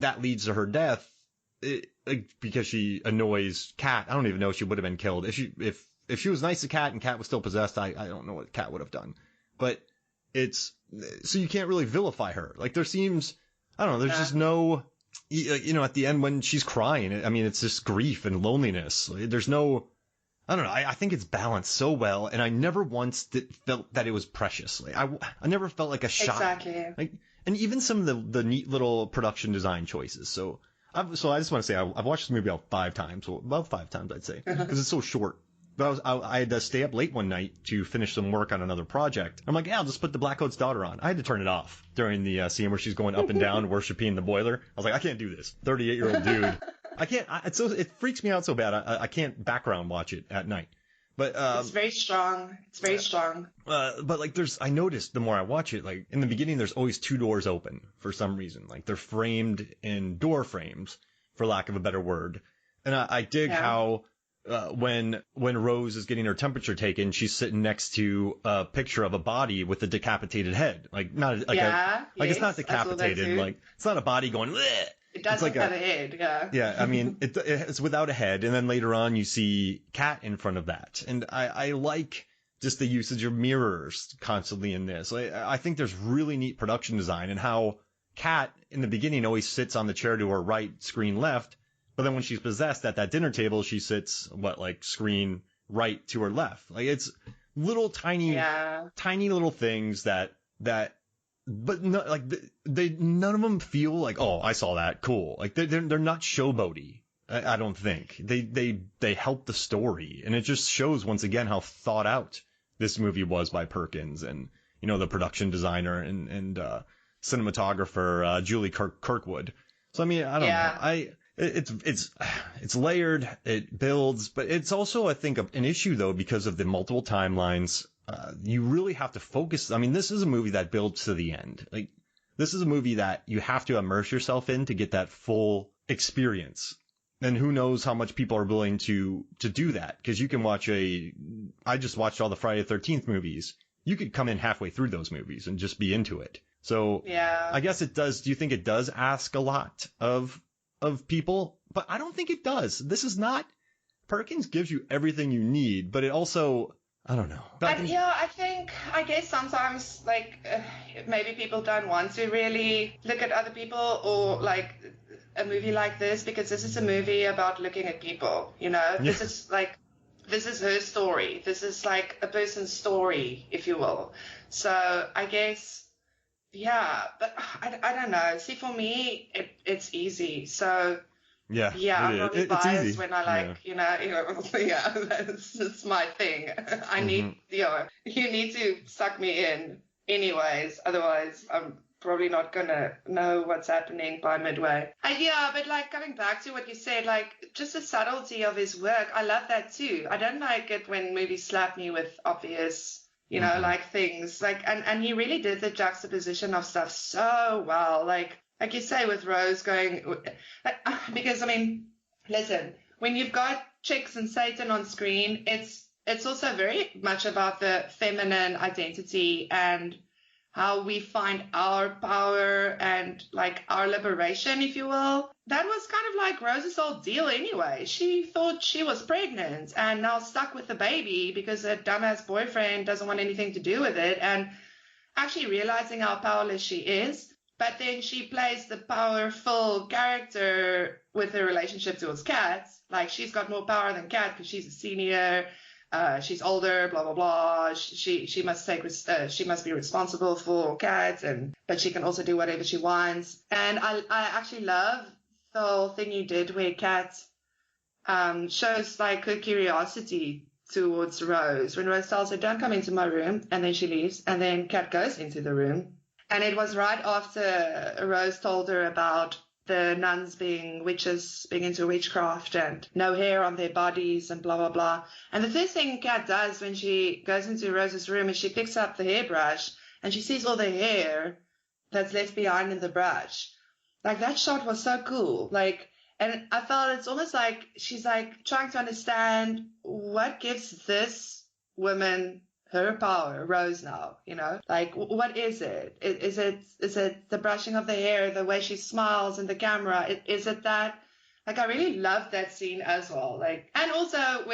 that leads to her death because she annoys Kat. I don't even know if she would have been killed. If she was nice to Kat and Kat was still possessed, I don't know what Kat would have done. But so you can't really vilify her. Like, there seems, I don't know, there's just no, at the end when she's crying, I mean, it's just grief and loneliness. There's no, I don't know, I think it's balanced so well, and I never once felt that it was precious. Like, I never felt like a shot. Exactly. Like, and even some of the neat little production design choices. So I just want to say I've watched this movie about 5 times, I'd say, because it's so short. But I had to stay up late one night to finish some work on another project. I'm like, yeah, I'll just put the Blackcoat's daughter on. I had to turn it off during the scene where she's going up and down worshiping the boiler. I was like, I can't do this. 38-year-old dude. I can't. It freaks me out so bad. I can't background watch it at night. But it's very strong. It's very strong. But like, I noticed the more I watch it, like in the beginning, there's always 2 doors open for some reason. Like, they're framed in door frames, for lack of a better word. And I dig how. When Rose is getting her temperature taken, she's sitting next to a picture of a body with a decapitated head. Like, not like it's not decapitated. Like, it's not a body going. Bleh. It doesn't have a head. Yeah. Yeah. I mean, it's without a head, and then later on you see Kat in front of that, and I like just the usage of mirrors constantly in this. I think there's really neat production design, and how Kat in the beginning always sits on the chair to her right, screen left. But then when she's possessed at that dinner table, she sits, screen right to her left. Like, it's little tiny little things but no, like, none of them feel like, oh, I saw that, cool. Like, they're not showboaty. I don't think they help the story, and it just shows once again how thought out this movie was by Perkins and, the production designer and cinematographer Julie Kirkwood. So I mean, I don't know. It's layered, it builds, but it's also, I think, an issue though, because of the multiple timelines. You really have to focus. I mean, this is a movie that builds to the end. Like, this is a movie that you have to immerse yourself in to get that full experience. And who knows how much people are willing to do that. Cause you can I just watched all the Friday the 13th movies. You could come in halfway through those movies and just be into it. So I guess it does. Do you think it does ask a lot of people? But I don't think it does. This is not, Perkins gives you everything you need, but it also, I don't know. I guess sometimes, like, maybe people don't want to really look at other people or, like, a movie like this, because this is a movie about looking at people, This is her story. This is, like, a person's story, if you will. So I guess, but I don't know. See, for me, it's easy. So I'm probably biased when I that's my thing. I need, you need to suck me in anyways. Otherwise, I'm probably not gonna know what's happening by midway. But like, coming back to what you said, like, just the subtlety of his work, I love that too. I don't like it when movies slap me with obvious, like, things, like, and he really did the juxtaposition of stuff so well. Like you say, with Rose going, because I mean, listen, when you've got chicks and Satan on screen, it's also very much about the feminine identity and how we find our power and, like, our liberation, if you will. That was kind of like Rose's whole deal anyway. She thought she was pregnant and now stuck with the baby because her dumbass boyfriend doesn't want anything to do with it, and actually realizing how powerless she is. But then she plays the powerful character with her relationship towards Kat. Like, she's got more power than Kat because she's a senior. She's older, blah blah blah. She must she must be responsible for Kat, but she can also do whatever she wants. And I actually love the whole thing you did where Kat shows, like, her curiosity towards Rose. When Rose tells her, "Don't come into my room," and then she leaves, and then Kat goes into the room. And it was right after Rose told her about the nuns being witches, being into witchcraft and no hair on their bodies and blah, blah, blah. And the first thing Kat does when she goes into Rose's room is she picks up the hairbrush and she sees all the hair that's left behind in the brush. Like, that shot was so cool. Like, and I felt it's almost like she's, like, trying to understand what gives this woman her power, Rose now, like what is it? Is it the brushing of the hair, the way she smiles in the camera? Is it that? Like, I really love that scene as well. Like, and also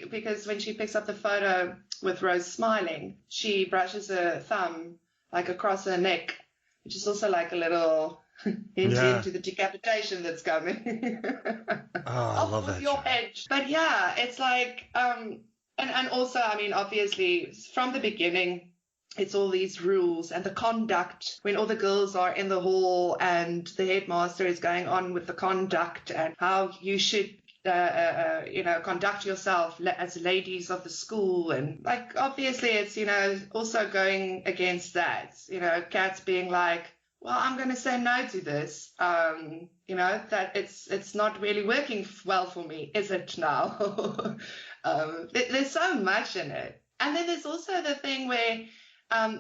because when she picks up the photo with Rose smiling, she brushes her thumb like across her neck, which is also like a little hint into the decapitation that's coming. I love with that your shot. head. But yeah, it's like, and also, I mean, obviously from the beginning, it's all these rules and the conduct when all the girls are in the hall and the headmaster is going on with the conduct and how you should conduct yourself as ladies of the school. And like, obviously it's, also going against that, Kat's being like, well, I'm going to say no to this, that it's not really working well for me, is it now? There's so much in it. And then there's also the thing where,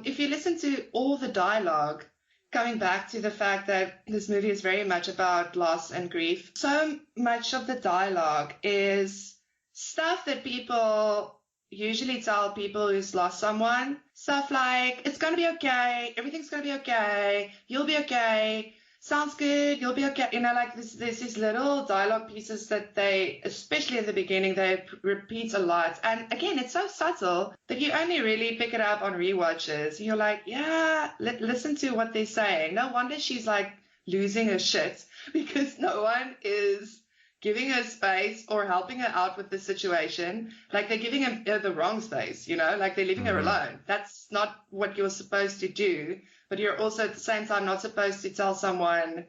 if you listen to all the dialogue, coming back to the fact that this movie is very much about loss and grief, so much of the dialogue is stuff that people usually tell people who's lost someone. Stuff like, it's going to be okay, everything's going to be okay, you'll be okay, sounds good, you'll be okay. Like there's these little dialogue pieces that they, especially in the beginning, they repeat a lot. And again, it's so subtle that you only really pick it up on rewatches. You're like, yeah, listen to what they're saying. No wonder she's like losing her shit, because no one is giving her space or helping her out with the situation. Like, they're giving her the wrong space, like they're leaving her alone. That's not what you're supposed to do. But you're also at the same time not supposed to tell someone,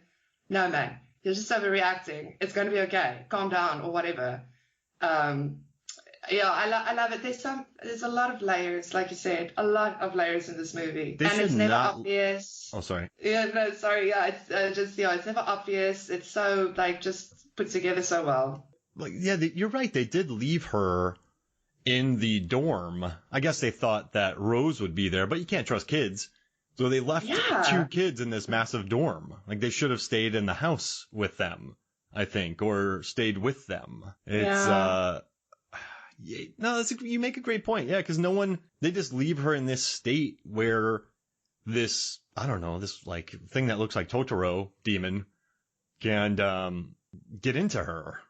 no, man, you're just overreacting. It's going to be okay. Calm down or whatever. I love it. There's a lot of layers, like you said, a lot of layers in this movie. It's never obvious. Oh, sorry. Yeah, no, sorry. Yeah, it's never obvious. It's so like just put together so well. Like, yeah, you're right. They did leave her in the dorm. I guess they thought that Rose would be there, but you can't trust kids. So they left 2 kids in this massive dorm. Like, they should have stayed in the house with them, I think, or stayed with them. It's, you make a great point. Yeah, because they just leave her in this state where this, I don't know, this like thing that looks like Totoro demon can get into her.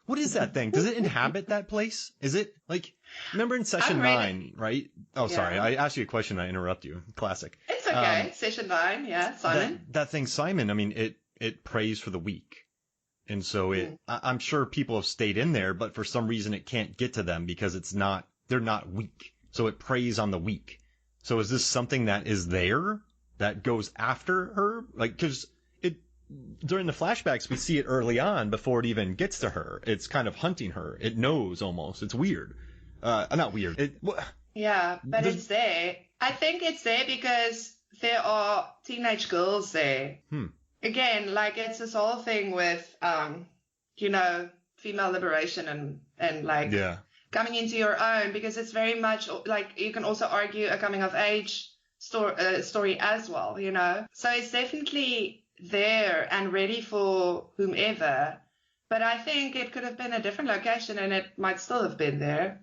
What is that thing? Does it inhabit that place? Is it like, remember in session 9, right? Oh, yeah. Sorry. I asked you a question. I interrupt you. Classic. It's okay. Session 9. Yeah. Simon. That thing, Simon, I mean, it prays for the weak. And so I'm sure people have stayed in there, but for some reason it can't get to them because they're not weak. So it preys on the weak. So is this something that is there that goes after her? Like, cause during the flashbacks, we see it early on before it even gets to her. It's kind of hunting her. It knows almost. It's weird. Not weird. Yeah, but it's there. I think it's there because there are teenage girls there. Again, like it's this whole thing with, female liberation and like coming into your own, because it's very much like you can also argue a coming of age story as well, So it's definitely there and ready for whomever, but I think it could have been a different location and it might still have been there.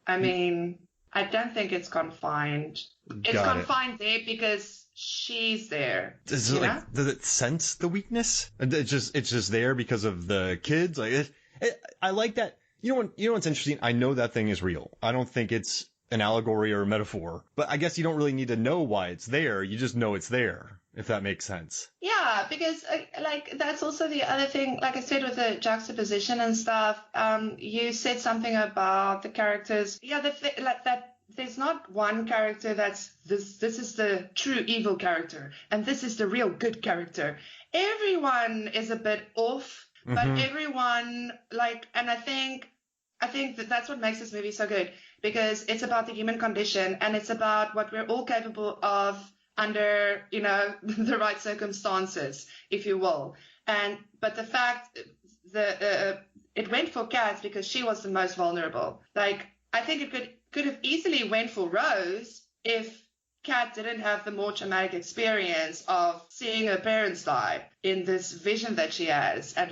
I mean, I don't think it's confined. It's confined there because she's there. Does it sense the weakness? It's just there because of the kids. Like I like that. You know what's interesting? I know that thing is real. I don't think it's an allegory or a metaphor, but I guess you don't really need to know why it's there. You just know it's there, if that makes sense. Yeah, because that's also the other thing, like I said, with the juxtaposition and stuff, you said something about the characters. Yeah, that there's not one character that's this is the true evil character and this is the real good character. Everyone is a bit off, but everyone and I think that's what makes this movie so good, because it's about the human condition and it's about what we're all capable of under, the right circumstances, if you will. But the fact it went for Kat because she was the most vulnerable. Like, I think it could have easily went for Rose if Kat didn't have the more traumatic experience of seeing her parents die in this vision that she has and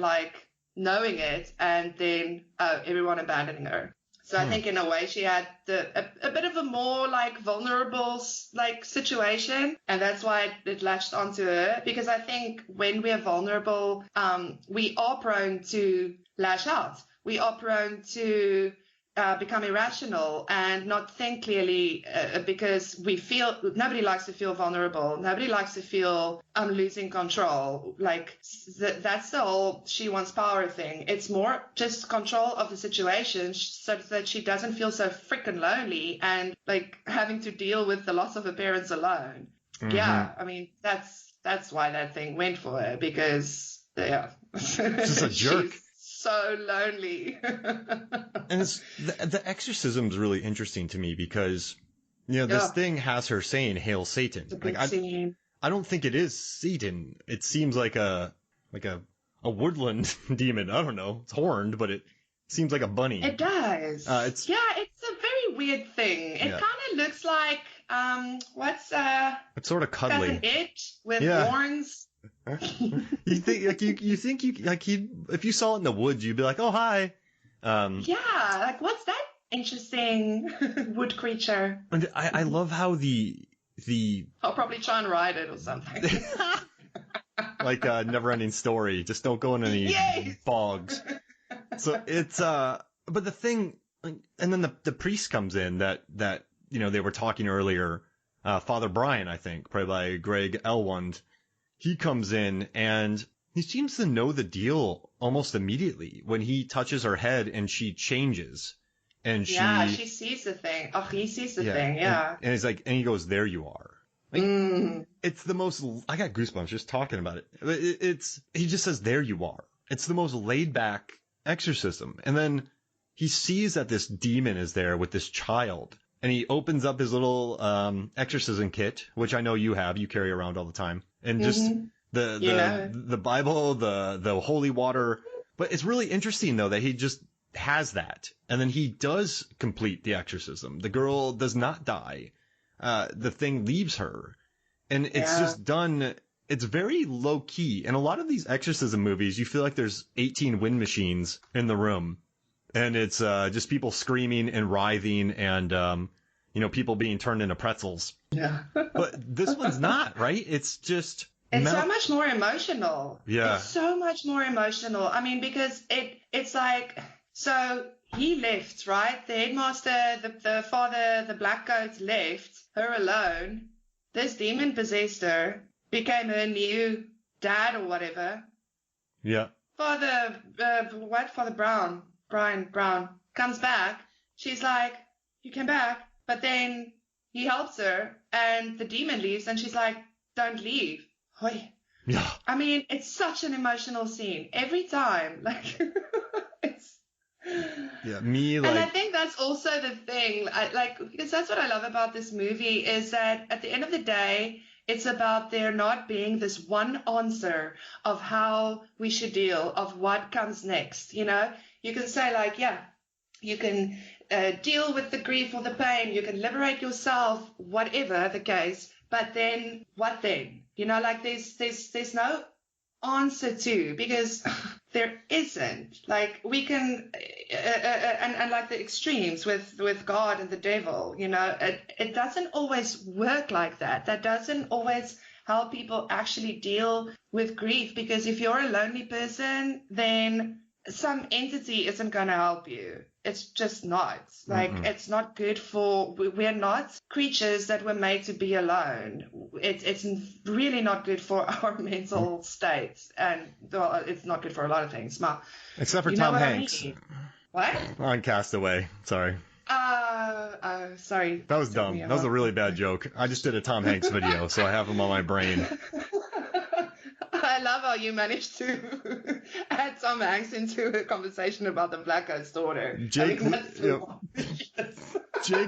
knowing it and then everyone abandoning her. So I think in a way she had a bit of a more like vulnerable like situation, and that's why it latched onto her. Because I think when we are vulnerable, we are prone to lash out. We are prone to become irrational and not think clearly because nobody likes to feel vulnerable. Nobody likes to feel I'm losing control. Like that's the whole she wants power thing. It's more just control of the situation so that she doesn't feel so freaking lonely and like having to deal with the loss of her parents alone. Mm-hmm. Yeah, I mean, that's why that thing went for her because, yeah. She's just a jerk. So lonely. And the exorcism is really interesting to me because, this thing has her saying "Hail Satan." It's a good scene. I don't think it is Satan. It seems like a woodland demon. I don't know. It's horned, but it seems like a bunny. It does. It's a very weird thing. It kind of looks like it's sort of cuddly. An itch with horns. You think if you saw it in the woods, you'd be like, oh, hi. Like what's that interesting wood creature? And I love how the I'll probably try and ride it or something. Like a Never-Ending Story. Just don't go in any bogs. So it's but the thing, and then the priest comes in that they were talking earlier, Father Brian, I think, played by Greg Elwand. He comes in and he seems to know the deal almost immediately when he touches her head and she changes. And she sees the thing. Oh, he sees the thing, yeah. And he's like, and he goes, there you are. Like, It's the most, I got goosebumps just talking about it. He just says, there you are. It's the most laid back exorcism. And then he sees that this demon is there with this child. And he opens up his little exorcism kit, which I know you carry around all the time. And just the Bible, the holy water. But it's really interesting, though, that he just has that. And then he does complete the exorcism. The girl does not die. The thing leaves her. And it's just done. It's very low key. And a lot of these exorcism movies, you feel like there's 18 wind machines in the room. And it's just people screaming and writhing and, people being turned into pretzels. Yeah. But this one's not, right? It's just... It's so much more emotional. Yeah. It's so much more emotional. I mean, because it's like... So he left, right? The headmaster, the father, the Blackcoat left her alone. This demon possessed her, became her new dad or whatever. Yeah. Father Brian Brown comes back. She's like, you came back. But then he helps her and the demon leaves and she's like, don't leave. Hoi. Yeah. I mean, it's such an emotional scene every time. Like, it's... Yeah, me like... And I think that's also the thing, because that's what I love about this movie is that at the end of the day, it's about there not being this one answer of how we should deal, of what comes next. You can say like, you can deal with the grief or the pain, you can liberate yourself, whatever the case, but then what then? There's no answer to, because there isn't. Like we can, and like the extremes with God and the devil, it doesn't always work like that. That doesn't always help people actually deal with grief, because if you're a lonely person, then some entity isn't going to help you. It's just not. Like, It's not good we're not creatures that were made to be alone. It's really not good for our mental states. And well, it's not good for a lot of things. Except for Tom Hanks. What? On Castaway. Sorry. Sorry. That was dumb. That was a really bad joke. I just did a Tom Hanks video, so I have him on my brain. I love how you managed to add Tom Hanks into a conversation about the Blackcoat's daughter. Jake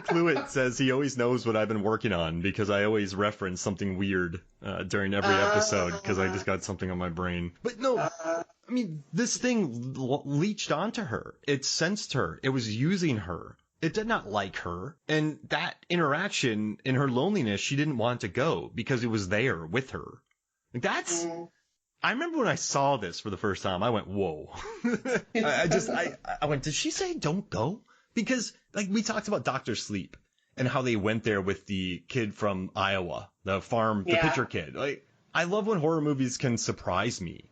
Lewitt says he always knows what I've been working on because I always reference something weird during every episode because I just got something on my brain. But no, I mean, this thing leached onto her. It sensed her. It was using her. It did not like her. And that interaction in her loneliness, she didn't want to go because it was there with her. That's... I remember when I saw this for the first time, I went, whoa. I went, did she say don't go? Because, like, we talked about Dr. Sleep and how they went there with the kid from Iowa, the farm, the pitcher kid. Like, I love when horror movies can surprise me